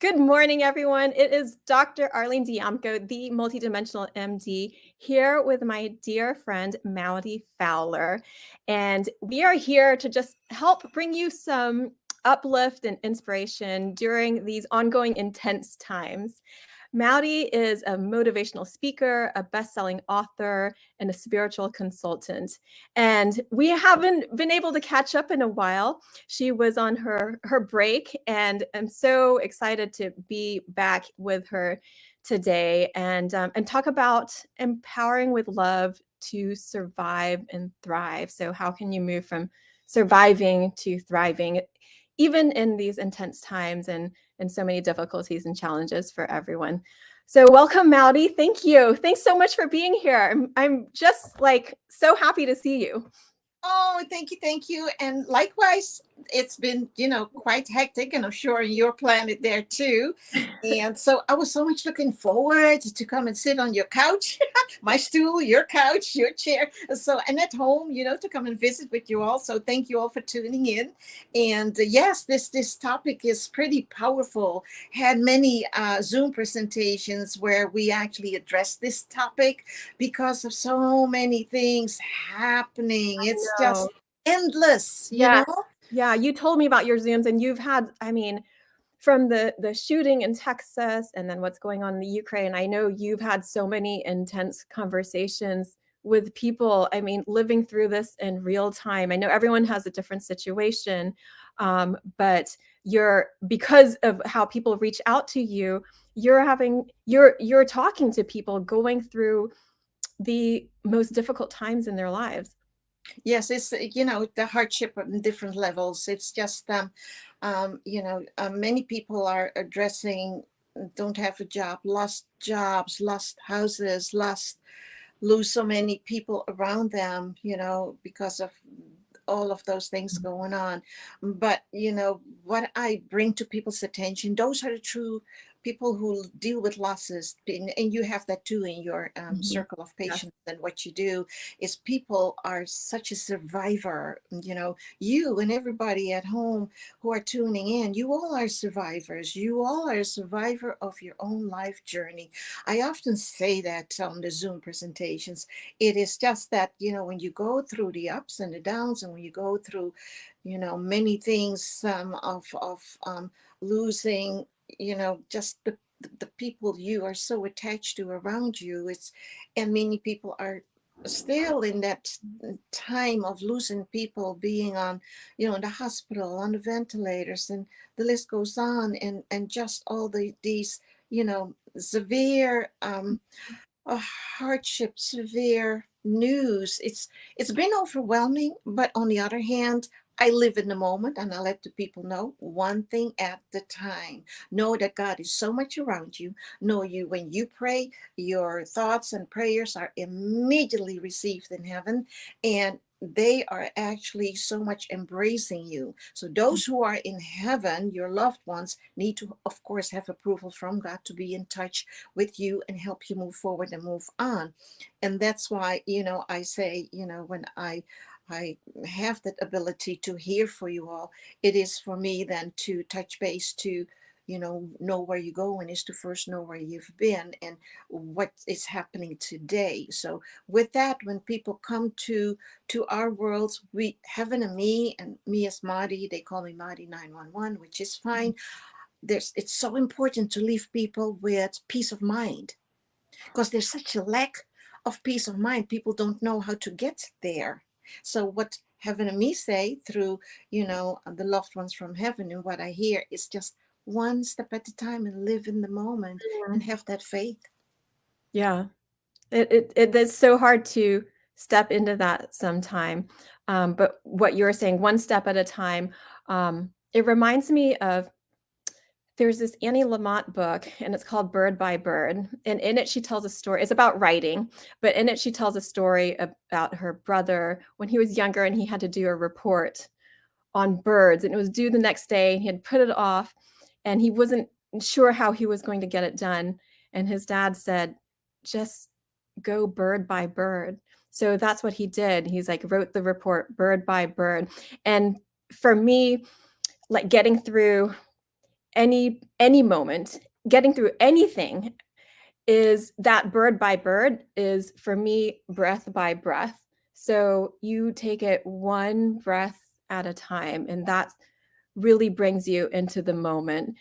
Good morning, everyone. It is Dr. Arlene Diamco, the multidimensional MD, here with my dear friend, Maudy Fowler. And we are here to just help bring you some uplift and inspiration during these ongoing intense times. Maudy is a motivational speaker, a best-selling author, and a spiritual consultant. And we haven't been able to catch up in a while. She was on her break, and I'm so excited to be back with her today and talk about empowering with love to survive and thrive. So how can you move from surviving to thriving, even in these intense times and so many difficulties and challenges for everyone. So welcome, Maudy. Thank you. Thanks so much for being here. I'm just like so happy to see you. Oh, thank you, thank you. And likewise, it's been, quite hectic, and I'm sure your planet there too. And so I was so much looking forward to come and sit on your couch, my stool, your couch, your chair. So, and at home, to come and visit with you all. So thank you all for tuning in. And yes, this topic is pretty powerful. Had many Zoom presentations where we actually addressed this topic because of so many things happening. It's just No. endless, Yeah. Yeah. You told me about your Zooms and you've had, from the shooting in Texas and then what's going on in the Ukraine, I know you've had so many intense conversations with people, living through this in real time. I know everyone has a different situation, but because of how people reach out to you, you're talking to people going through the most difficult times in their lives. Yes, it's the hardship on different levels. It's just many people are addressing don't have a job, lost jobs, lost houses, lost lose so many people around them, because of all of those things going on. But what I bring to people's attention, those are the true people who deal with losses, and you have that too in your Mhm. circle of Yes. patients. And what you do is people are such a survivor. You and everybody at home who are tuning in, you all are survivors. You all are a survivor of your own life journey. I often say that on the Zoom presentations. It is just that, when you go through the ups and the downs, and when you go through, many things of losing, just the people you are so attached to around you. And many people are still in that time of losing people, being on, in the hospital, on the ventilators, and the list goes on, and just all these, severe a hardship, severe news. It's been overwhelming, but on the other hand, I live in the moment, and I let the people know one thing at the time. Know that God is so much around you. Know you when you pray, your thoughts and prayers are immediately received in heaven, and they are actually so much embracing you. So those who are in heaven, your loved ones, need to, of course, have approval from God to be in touch with you and help you move forward and move on. And that's why, I say, when I have that ability to hear for you all, it is for me then to touch base to know where you're going, is to first know where you've been and what is happening today. So with that, when people come to our worlds, we, heaven and me as Maudy, they call me Maudy 911, which is fine. It's so important to leave people with peace of mind, because there's such a lack of peace of mind. People don't know how to get there. So what heaven and me say through the loved ones from heaven, and what I hear is just one step at a time, and live in the moment and Mhm. have that faith. Yeah. It is so hard to step into that sometime. But what you're saying, one step at a time, it reminds me of there's this Annie Lamott book, and it's called Bird by Bird. And in it, she tells a story. It's about writing, but in it, she tells a story about her brother when he was younger and he had to do a report on birds, and it was due the next day. He had put it off, and he wasn't sure how he was going to get it done. And his dad said, just go bird by bird. So that's what he did. He's like, wrote the report bird by bird. And for me, like getting through any moment, getting through anything, is that bird by bird is for me breath by breath. So you take it one breath at a time, and that really brings you into the moment,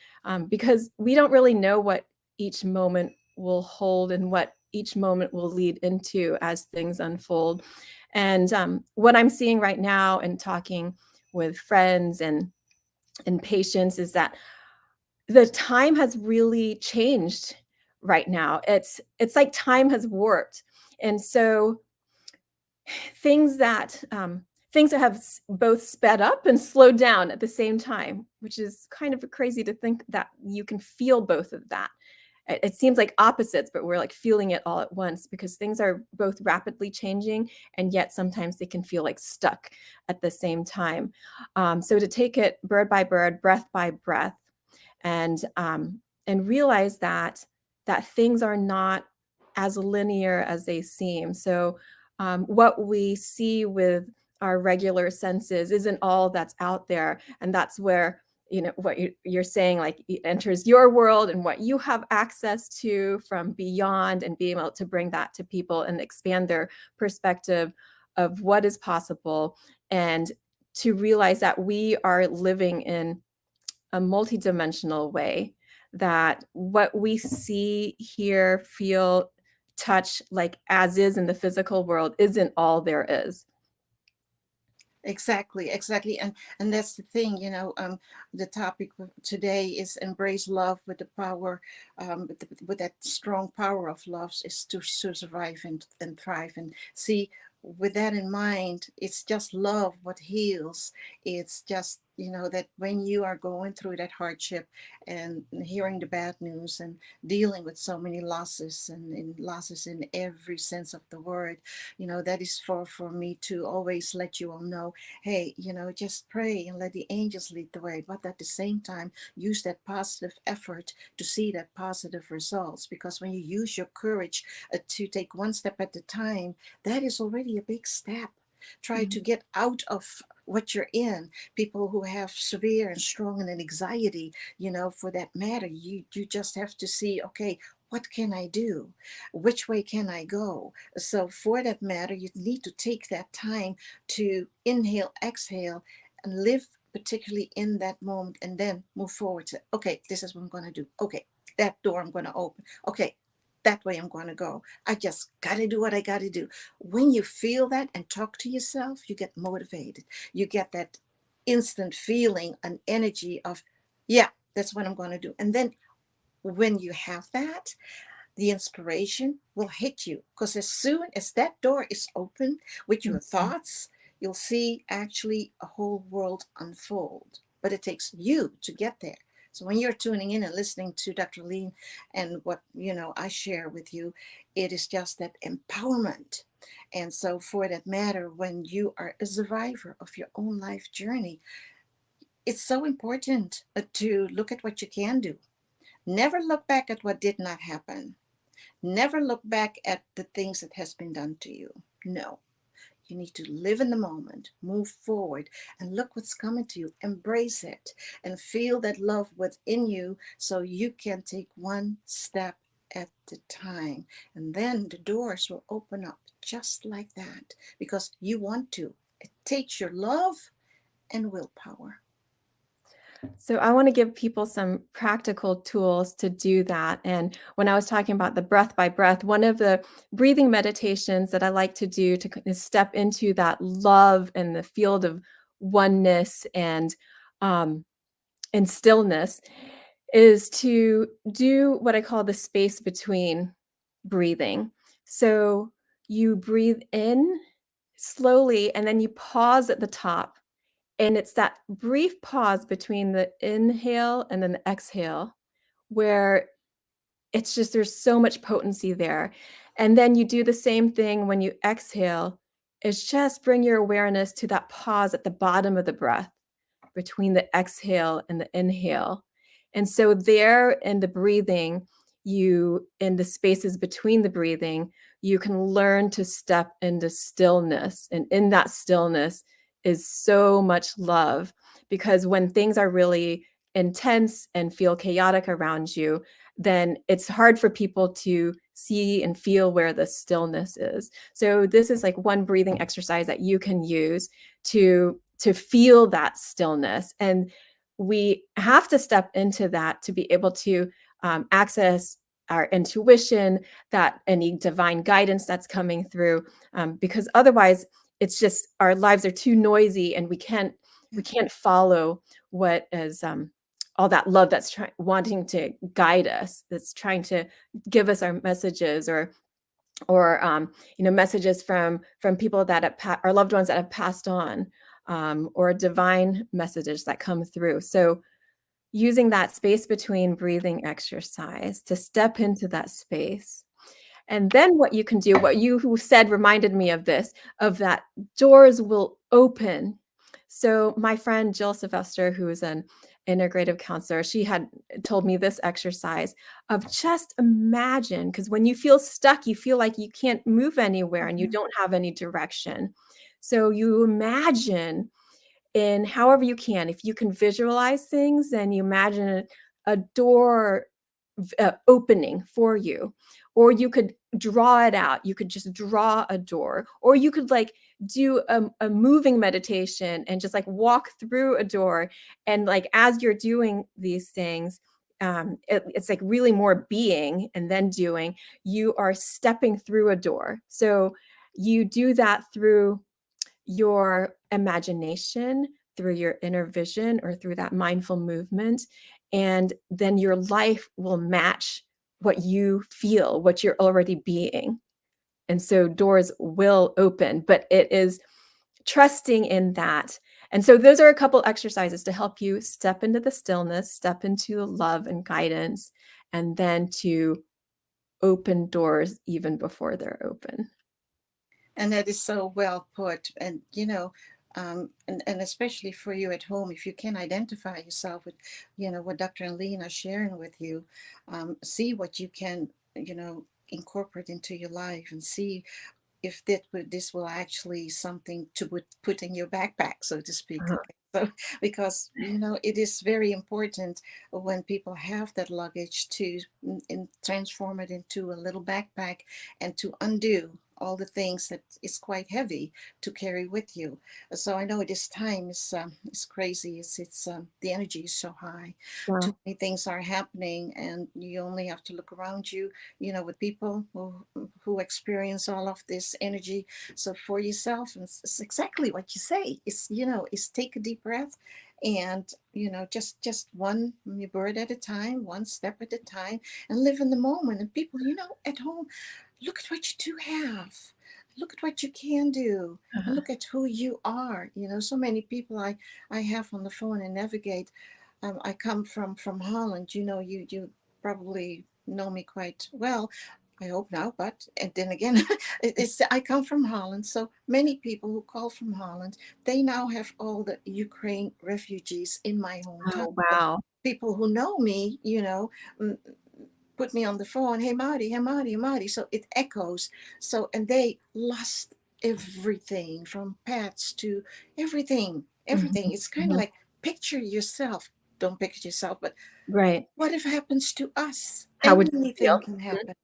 because we don't really know what each moment will hold and what each moment will lead into as things unfold. And what I'm seeing right now and talking with friends and patients is that the time has really changed right now. It's like time has warped. And so things that things that have both sped up and slowed down at the same time, which is kind of crazy to think that you can feel both of that. It seems like opposites, but we're like feeling it all at once because things are both rapidly changing, and yet sometimes they can feel like stuck at the same time. So to take it bird by bird, breath by breath, and realize that things are not as linear as they seem. So what we see with our regular senses isn't all that's out there, and that's where what you're saying, like, it enters your world and what you have access to from beyond, and being able to bring that to people and expand their perspective of what is possible, and to realize that we are living in a multidimensional way, that what we see, hear, feel, touch, like as is in the physical world, isn't all there is. Exactly, exactly. And that's the thing, the topic today is embrace love with the power, with that strong power of love is to survive and thrive. And see, with that in mind, it's just love what heals. It's just, that when you are going through that hardship and hearing the bad news and dealing with so many losses and losses in every sense of the word, that is for me to always let you all know, hey, just pray and let the angels lead the way, but at the same time use that positive effort to see that positive results, because when you use your courage to take one step at a time, that is already a big step. Try to Mhm. get out of what you're in. People who have severe and strong and anxiety, for that matter, you just have to see, okay, what can I do? Which way can I go? So for that matter, you need to take that time to inhale, exhale, and live particularly in that moment, and then move forward to, okay, this is what I'm going to do. Okay, that door I'm going to open. Okay, that way I'm going to go. I just got to do what I got to do. When you feel that and talk to yourself, you get motivated. You get that instant feeling and energy of, yeah, that's what I'm going to do. And then when you have that, the inspiration will hit you, because as soon as that door is open with your Mhm. thoughts, you'll see actually a whole world unfold. But it takes you to get there. So when you're tuning in and listening to Dr. Lee and what I share with you, it is just that empowerment. And so for that matter, when you are a survivor of your own life journey, it's so important to look at what you can do. Never look back at what did not happen. Never look back at the things that has been done to you. No, you need to live in the moment, move forward, and look what's coming to you. Embrace it and feel that love within you, so you can take one step at the time. And then the doors will open up just like that, because you want to. It takes your love and willpower. So I want to give people some practical tools to do that. And when I was talking about the breath by breath, one of the breathing meditations that I like to do to step into that love and the field of oneness um, and stillness is to do what I call the space between breathing. So you breathe in slowly, and then you pause at the top, and it's that brief pause between the inhale and then the exhale where it's just there's so much potency there. And then you do the same thing when you exhale, is just bring your awareness to that pause at the bottom of the breath between the exhale and the inhale. And so there in the breathing, you in the spaces between the breathing, you can learn to step into stillness. And in that stillness is so much love, because when things are really intense and feel chaotic around you, then it's hard for people to see and feel where the stillness is. So this is like one breathing exercise that you can use to feel that stillness. And we have to step into that to be able to access our intuition, that any divine guidance that's coming through, because otherwise it's just our lives are too noisy and we can't follow what is all that love that's wanting to guide us, that's trying to give us our messages, or messages from people that our loved ones that have passed on, or divine messages that come through. So using that space between breathing exercise to step into that space. And then what you can do, what you said reminded me of this, of that doors will open. So my friend Jill Sylvester, who is an integrative counselor, she had told me this exercise of just imagine, because when you feel stuck, you feel like you can't move anywhere and you Mhm. don't have any direction. So you imagine in however you can. If you can visualize things, then you imagine a door opening for you, or you could draw it out. You could just draw a door, or you could like do a moving meditation and just like walk through a door. And like as you're doing these things, it's like really more being and then doing. You are stepping through a door. So you do that through your imagination, through your inner vision, or through that mindful movement. And then your life will match what you feel, what you're already being. And so doors will open, but it is trusting in that. And so those are a couple exercises to help you step into the stillness, step into love and guidance, and then to open doors even before they're open. And that is so well put. And, and especially for you at home, if you can identify yourself with, what Dr. and Lean are sharing with you, see what you can, incorporate into your life and see if this will actually something to put in your backpack, so to speak. Uh-huh. Okay, so because it is very important when people have that luggage to transform it into a little backpack and to undo all the things that is quite heavy to carry with you. So I know this time is crazy. It's the energy is so high. Too Wow. many things are happening, and you only have to look around you, with people who experience all of this energy. So for yourself, and it's exactly what you say. Is take a deep breath, and just one bird at a time, one step at a time, and live in the moment. And people, at home, look at what you do have. Look at what you can do, and Uh-huh. look at who you are. So many people I have on the phone and navigate. I come from Holland. You probably know me quite well. I hope now, but and then again, I come from Holland. So many people who call from Holland, they now have all the Ukraine refugees in my hometown. Oh, wow. People who know me, mm, put me on the phone. Hey, Maudy, hey, Maudy, Maudy. So it echoes. So, and they lost everything from pets to everything, everything. Mhm, It's kind of mhm. like picture yourself. Don't picture yourself, but Right. what if it happens to us? How would you feel? Anything can happen.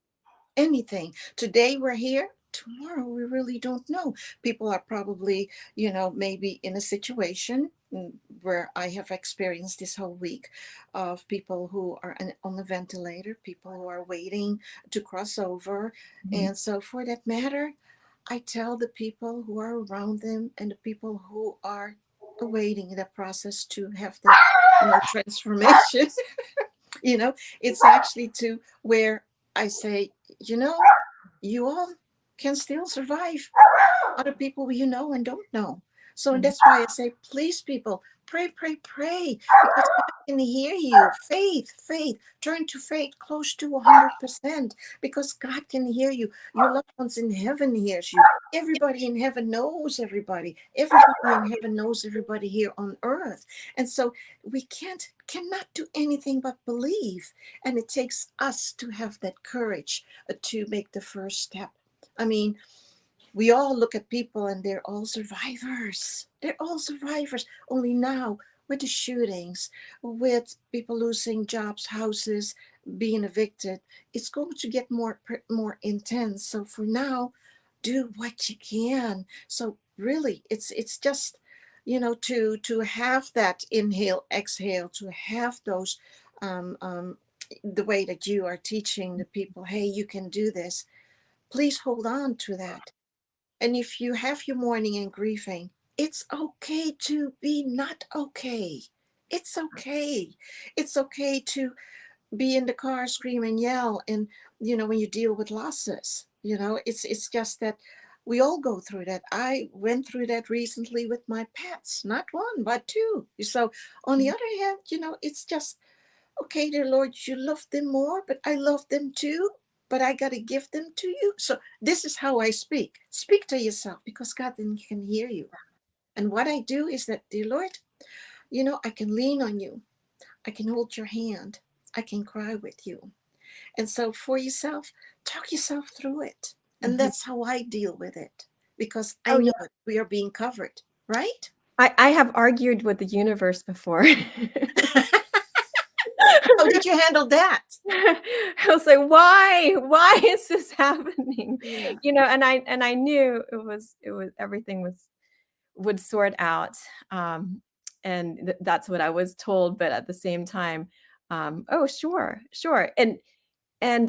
Anything. Today we're here. Tomorrow we really don't know. People are probably, maybe in a situation where I have experienced this whole week of people who are on the ventilator, people who are waiting to cross over. Mhm. And so, for that matter, I tell the people who are around them and the people who are awaiting that process to have that, transformation. you know it's actually to where I say, you all can still survive, other people and don't know. So, and Mhm. that's why I say, please, people, pray, pray, pray, because God can hear you. Faith, faith, turn to faith close to 100%, because God can hear you. Your loved ones in heaven hears you. Everybody in heaven knows everybody. Everybody in heaven knows everybody here on earth. And so we cannot do anything but believe. And it takes us to have that courage to make the first step. I mean, we all look at people and they're all survivors. They're all survivors. Only now with the shootings, with people losing jobs, houses, being evicted. It's going to get more intense. So for now, do what you can. So really, it's just, to have that inhale, exhale, to have those, um, um, the way that you are teaching the people, hey, you can do this. Please hold on to that. And if you have your mourning and grieving, it's okay to be not okay. It's okay. It's okay to be in the car, scream and yell, and when you deal with losses. It's just that we all go through that. I went through that recently with my pets, not one but two. So on the other hand, it's just, okay, dear Lord, you love them more, but I love them too. But I got to give them to you. So this is how I speak. Speak to yourself, because God then can hear you. And what I do is that, dear Lord, I can lean on you. I can hold your hand. I can cry with you. And so for yourself, talk yourself through it. And Mhm. that's how I deal with it, because I Oh, know yeah. that we are being covered, right? I have argued with the universe before. How did you handle that? I was like, "Why? Why is this happening?" Yeah. And I knew it was everything would sort out, and that's what I was told, but at the same time, "Oh, sure, sure," and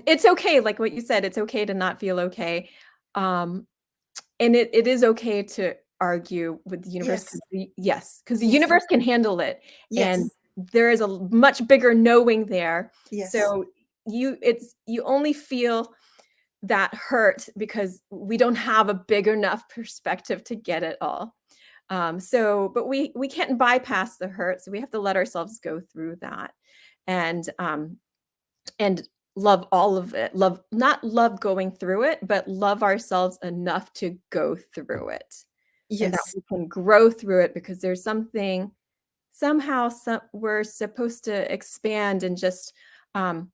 it's okay, like what you said, it's okay to not feel okay, um, and it is okay to argue with the universe Yes. 'cause yes, 'cause the Yes. universe can handle it, and Yes. there is a much bigger knowing there. Yes. So you only feel that hurt because we don't have a big enough perspective to get it all. But we can't bypass the hurt, so we have to let ourselves go through that, and, um and love all of it. Love not love going through it, but love ourselves enough to go through it, and that Yes. we can grow through it because there's something we're supposed to expand and just, um,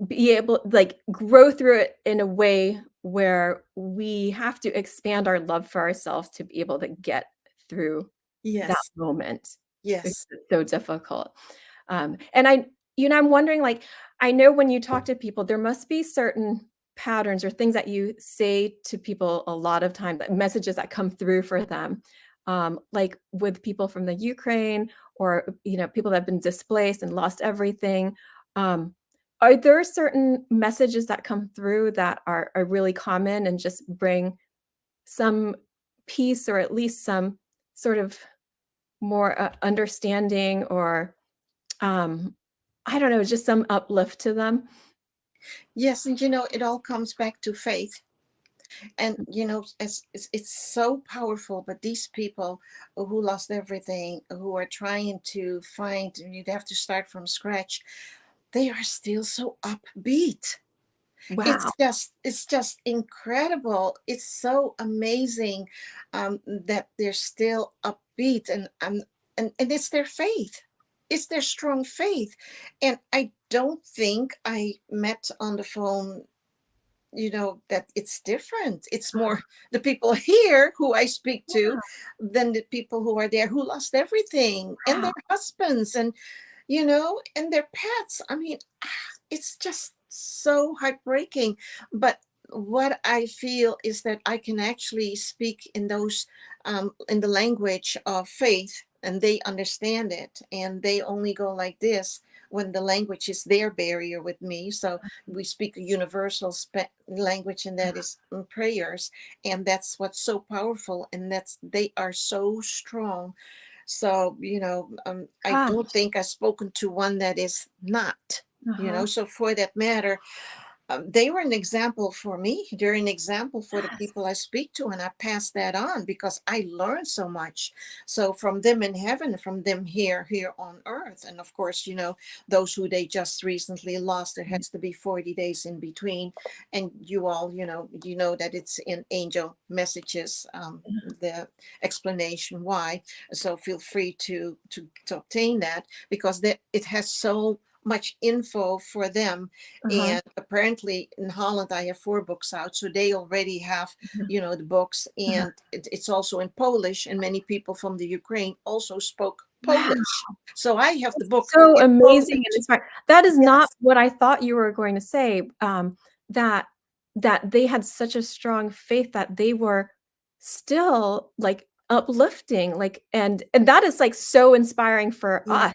be able like, grow through it in a way where we have to expand our love for ourselves to be able to get through that Yes. moment because Yes. it's so difficult. And I'm wondering, like, I know when you talk to people, there must be certain patterns or things that you say to people a lot of times, like messages that come through for them. Like with people from the Ukraine or, people that have been displaced and lost everything. Um, are there certain messages that come through that are really common and just bring some peace or at least some sort of more understanding or um, I don't know, just some uplift to them. Yes. And it all comes back to faith. And it's so powerful. But these people who lost everything, who are trying to find, and you'd have to start from scratch, they are still so upbeat. Wow. It's just incredible. It's so amazing, that they're still upbeat. And it's their faith. It's their strong faith. And I don't think I met on the phone, that it's different. It's more the people here who I speak to Yeah, than the people who are there who lost everything, and wow. their husbands, and their pets. I mean, it's just so heartbreaking. But what I feel is that I can actually speak in those, in the language of faith, and they understand it, and they only go like this when the language is their barrier with me. So we speak a universal language, and that is, prayers. And that's what's so powerful, and they are so strong. So I Ah, don't think I've spoken to one that is not. uh-huh. So for that matter, they were an example for me. They're an example for the Yes. people I speak to, and I pass that on because I learned so much. So from them in heaven, from them here on earth, and of course, those who they just recently lost, there has to be 40 days in between, and you all, you know that it's in angel messages, the explanation why. So feel free to obtain that, because it has so much info for them. Uh-huh. And apparently in Holland, I have 4 books out. So they already have, Mhm. the books. Uh-huh. And it's also in Polish. And many people from the Ukraine also spoke Wow. Polish. So I have the book So in amazing and Polish. inspiring. That is not Yes. what I thought you were going to say, that they had such a strong faith that they were still, like, uplifting, like, and that is, like, so inspiring for Yeah. us.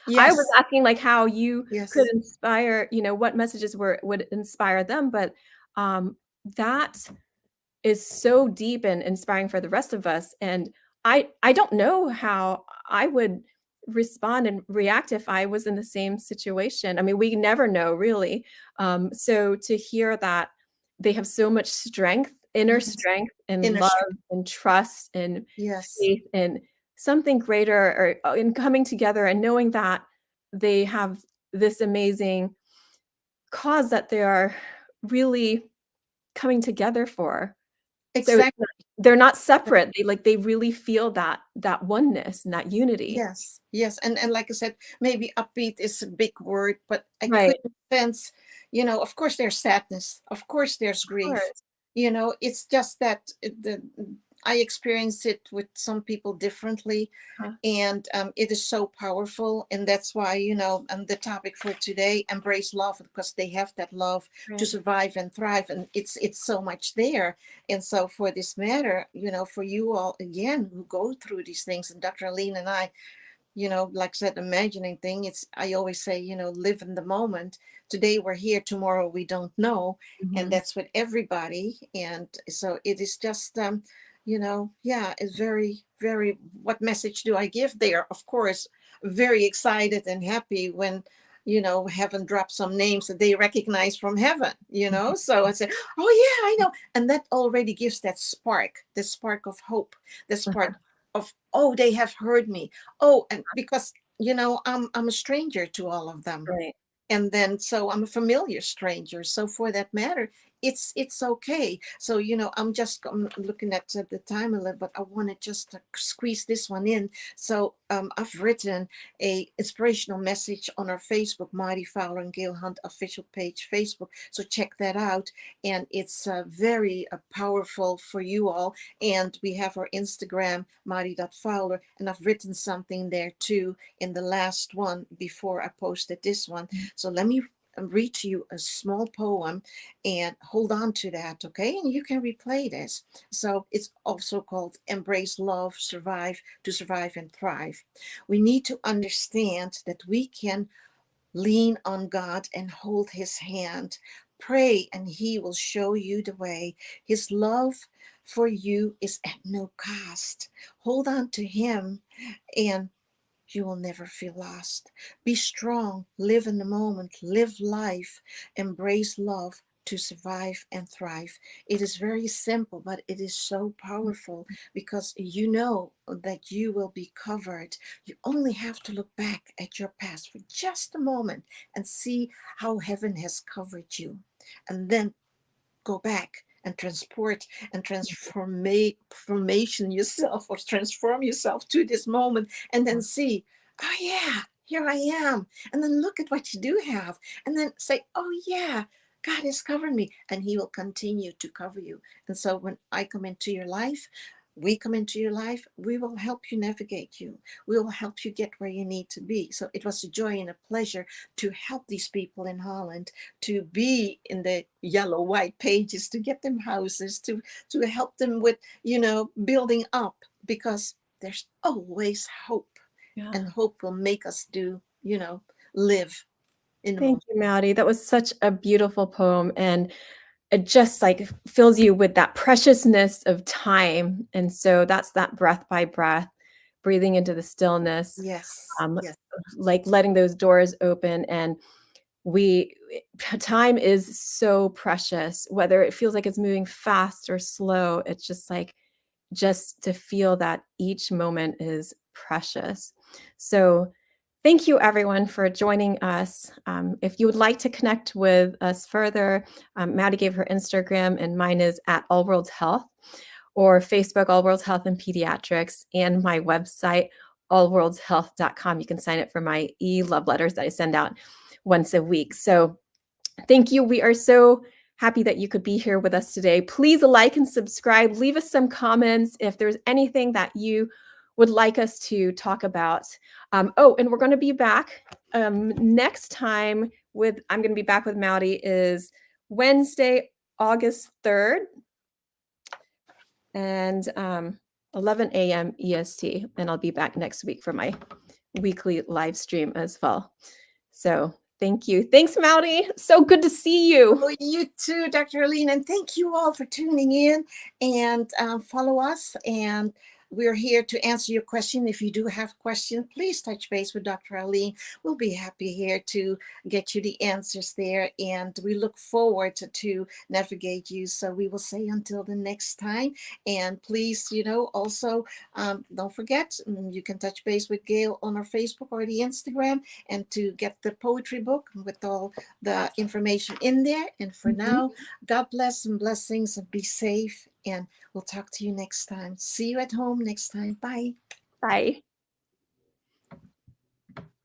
I was Yes. asking, like, how you could Yes. inspire, what messages would inspire them, but, that is so deep and inspiring for the rest of us, and I don't know how I would respond and react if I was in the same situation. I mean, we never know really. So to hear that they have so much strength, inner Yes. strength and Inner love strength. and trust and Yes. faith and something greater or in coming together and knowing that they have this amazing cause that they are really coming together for. So it's Exactly. not they're not separate. They really feel that oneness and that unity. Yes, yes, and like I said, maybe upbeat is a big word, but I Right, couldn't sense, of course there's sadness, of course there's of grief. course. It's just that I experience it with some people differently, Uh-huh, and it is so powerful, and that's why the topic for today, embrace love, because they have that love to right. survive and thrive, and it's so much there. And so for this matter, for you all again who go through these things, and Dr. Aline and I, like I said, imagining thing, it's, I always say, live in the moment. Today we're here, tomorrow we don't know. And Mhm. that's with everybody. And so it is just, yeah, it's very, very, what message do I give there? Of course, very excited and happy when, heaven drops some names that they recognize from heaven, so I say, oh yeah, I know. And that already gives that spark, the spark of hope, the Uh-huh, spark of, oh, they have heard me. Oh, and because I'm a stranger to all of them, right. and then so I'm a familiar stranger. So for that matter, it's okay. So I'm looking at the time a little, but I want to just squeeze this one in. So I've written a inspirational message on our Facebook, Maudy Fowler and Gail Hunt official page, Facebook. So check that out, and it's very powerful for you all. And we have our Instagram, Maudy.Fowler, and I've written something there too in the last one before I posted this one. Mhm. So let me read to you a small poem, and hold on to that, okay? And you can replay this. So it's also called Embrace Love, Survive, to Survive and Thrive. We need to understand that we can lean on God and hold his hand. Pray and he will show you the way. His love for you is at no cost. Hold on to him, and you will never feel lost. Be strong, live in the moment, live life, embrace love to survive and thrive. It is very simple, but it is so powerful, because you know that you will be covered. You only have to look back at your past for just a moment and see how heaven has covered you. And then go back and transport and transformation yourself, or transform yourself to this moment, and then see, oh yeah, here I am. And then look at what you do have, and then say, oh yeah, God has covered me, and he will continue to cover you. And so when I come into your life, we come into your life, we will help you navigate you. We will help you get where you need to be. So it was a joy and a pleasure to help these people in Holland, to be in the yellow white pages, to get them houses, to help them with building up, because there's always hope, Yeah. and hope will make us live in the Thank moment. you, Maudy. That was such a beautiful poem, and it just, like, fills you with that preciousness of time, and so that's that breath by breath, breathing into the stillness, Yes, um, yes, like, letting those doors open, and we time is so precious, whether it feels like it's moving fast or slow, it's just, like, just to feel that each moment is precious. So, thank you everyone for joining us. If you would like to connect with us further, Maddie gave her Instagram, and mine is at All Worlds Health, or Facebook, All Worlds Health and Pediatrics, and my website, allworldshealth.com. You can sign up for my e-love letters that I send out once a week. So, thank you. We are so happy that you could be here with us today. Please like and subscribe. Leave us some comments if there's anything that you would like us to talk about. Oh, and we're going to be back next time with, I'm going to be back with Maudy, is Wednesday, August 3rd, and 11 a.m. EST. And I'll be back next week for my weekly live stream as well. So thank you. Thanks, Maudy. So good to see you. Oh, you too, Dr. Arlene. And thank you all for tuning in, and follow us. And we're here to answer your question. If you do have questions, please touch base with Dr. Arlene. We'll be happy here to get you the answers there. And we look forward to navigate you. So we will say until the next time. And please, also don't forget, you can touch base with Gail on our Facebook or the Instagram, and to get the poetry book with all the information in there. And for now, God bless and blessings, and be safe. And we'll talk to you next time. See you at home next time. Bye. Bye.